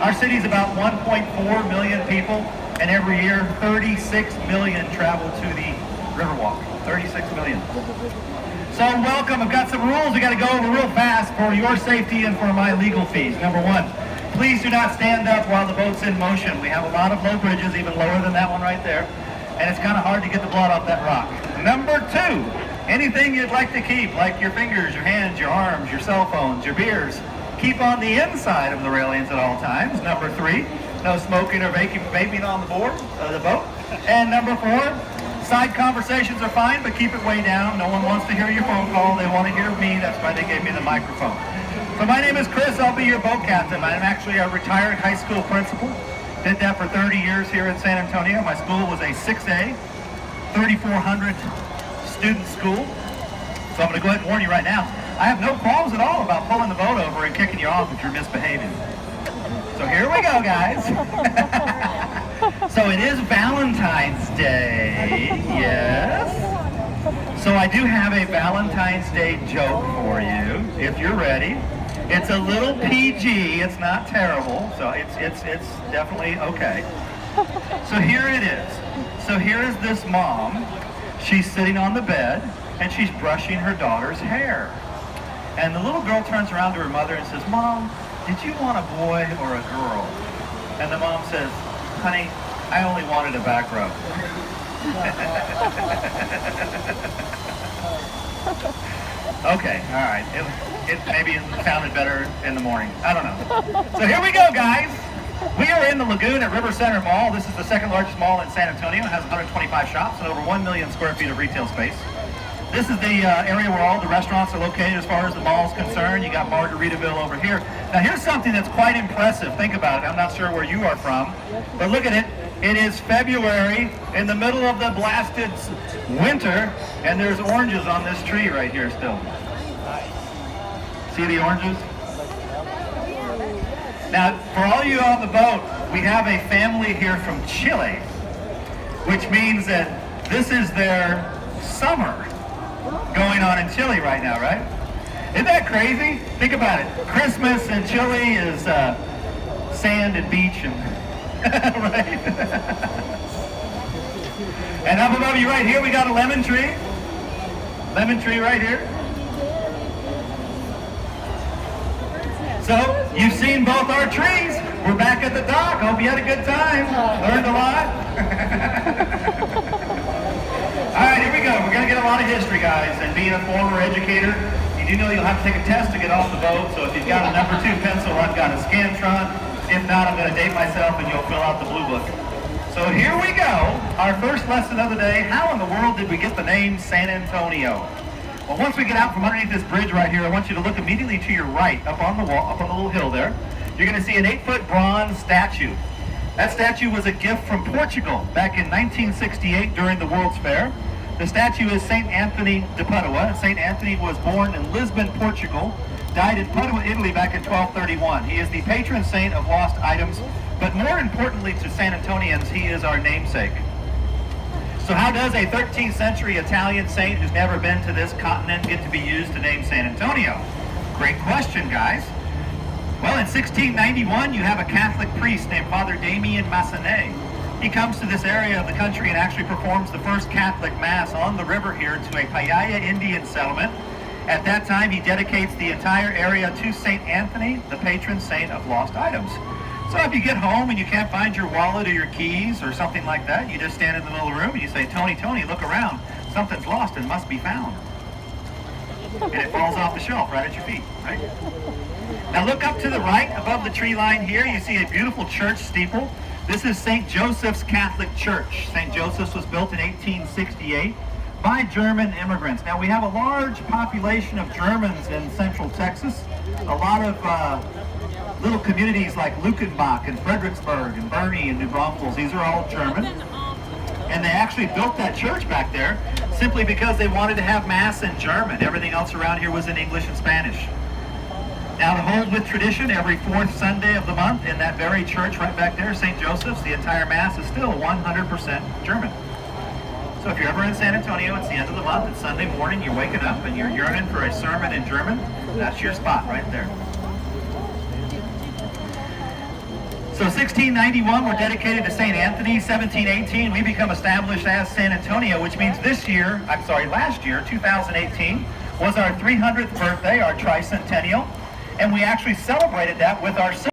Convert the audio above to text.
Our city's about 1.4 million people, and every year 36 million travel to the Riverwalk. 36 million. So welcome. I've got some rules we got to go over real fast for your safety and for my legal fees. Number one, please do not stand up while the boat's in motion. We have a lot of low bridges, even lower than that one right there, and it's kind of hard to get the blood off that rock. Number two, anything you'd like to keep, like your fingers, your hands, your arms, your cell phones, your beers, keep on the inside of the railings at all times. Number three, no smoking or vaping on the boat. And number four, side conversations are fine, but keep it way down. No one wants to hear your phone call. They want to hear me. That's why they gave me the microphone. So my name is Chris. I'll be your boat captain. I'm actually a retired high school principal. Did that for 30 years here in San Antonio. My school was a 6A, 3,400 student school. So I'm going to go ahead and warn you right now, I have no qualms at all about pulling the boat over and kicking you off if you're misbehaving. So here we go, guys. So it is Valentine's Day, yes. So I do have a Valentine's Day joke for you, if you're ready. It's a little PG, it's not terrible, so it's definitely okay. So here it is. So here is this mom. She's sitting on the bed, and she's brushing her daughter's hair. And the little girl turns around to her mother and says, "Mom, did you want a boy or a girl?" And the mom says, "Honey, I only wanted a back rub." Okay, all right. It maybe sounded better in the morning. I don't know. So here we go, guys. We are in the lagoon at Rio Center Mall. This is the second largest mall in San Antonio. It has 125 shops and over 1 million square feet of retail space. This is the area where all the restaurants are located as far as the mall is concerned. You got Margaritaville over here. Now here's something that's quite impressive. Think about it. I'm not sure where you are from, but look at it. It is February in the middle of the blasted winter, and there's oranges on this tree right here still. See the oranges? Now, for all you on the boat, we have a family here from Chile, which means that this is their summer going on in Chile right now, right? Isn't that crazy? Think about it. Christmas in Chile is sand and beach and right? And up above you right here, we got a lemon tree. Lemon tree right here. So, you've seen both our trees. We're back at the dock. Hope you had a good time. Learned a lot. All right, here we go. We're going to get a lot of history, guys. And being a former educator, you do know you'll have to take a test to get off the boat. So if you've got a number 2 pencil, I've got a Scantron. If not, I'm going to date myself and you'll fill out the blue book. So here we go. Our first lesson of the day. How in the world did we get the name San Antonio? Well, once we get out from underneath this bridge right here, I want you to look immediately to your right, up on the wall, up on the little hill there. You're going to see an 8-foot bronze statue. That statue was a gift from Portugal back in 1968 during the World's Fair. The statue is St. Anthony de Padua. St. Anthony was born in Lisbon, Portugal, died in Padua, Italy back in 1231. He is the patron saint of lost items, but more importantly to San Antonians, he is our namesake. So how does a 13th century Italian saint who's never been to this continent get to be used to name San Antonio? Great question, guys. Well, in 1691, you have a Catholic priest named Father Damien Massenet. He comes to this area of the country and actually performs the first Catholic Mass on the river here to a Payaya Indian settlement. At that time, he dedicates the entire area to St. Anthony, the patron saint of lost items. So if you get home and you can't find your wallet or your keys or something like that, you just stand in the middle of the room and you say, "Tony, Tony, look around. Something's lost and must be found." And it falls off the shelf right at your feet, right? Now look up to the right above the tree line here. You see a beautiful church steeple. This is St. Joseph's Catholic Church. St. Joseph's was built in 1868 by German immigrants. Now we have a large population of Germans in central Texas. A lot of little communities like Luckenbach and Fredericksburg and Bernie and New Braunfels. These are all German. And they actually built that church back there simply because they wanted to have Mass in German. Everything else around here was in English and Spanish. Now to hold with tradition, every 4th Sunday of the month in that very church right back there, St. Joseph's, the entire Mass is still 100% German. So if you're ever in San Antonio, it's the end of the month, it's Sunday morning, you're waking up and you're yearning for a sermon in German, that's your spot right there. So 1691, we're dedicated to St. Anthony. 1718, we become established as San Antonio, which means last year, 2018, was our 300th birthday, our tricentennial, and we actually celebrated that with our